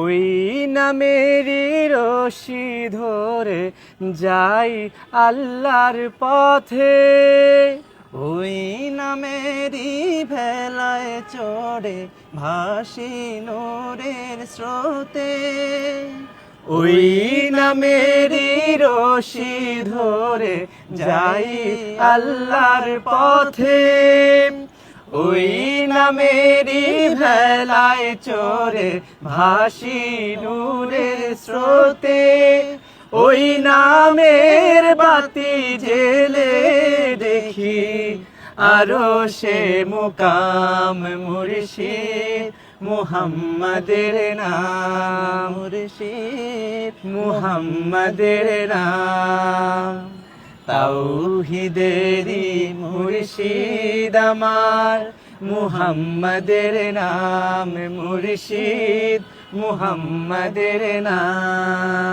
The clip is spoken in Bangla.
ওই নামেরই রশি ধরে যাই আল্লাহর পথে, ওই নামেরই ভেলায় চড়ে ভাসি নূরের স্রোতে। ওই নামেরই রশি ধরে যাই আল্লাহর পথে, ওই নামেরই ভেলায় চড়ে ভাসি নূরের স্রোতে। ওই নামের বাতি জেলে দেখি আরশে মুকাম, মুর্শিদ মুহাম্মাদের নাম, মুর্শিদ মুহাম্মাদের নাম। তাওহীদেরই মুর্শিদ আমার, মুহাম্মাদের নাম, মুর্শিদ মুহাম্মাদের নাম।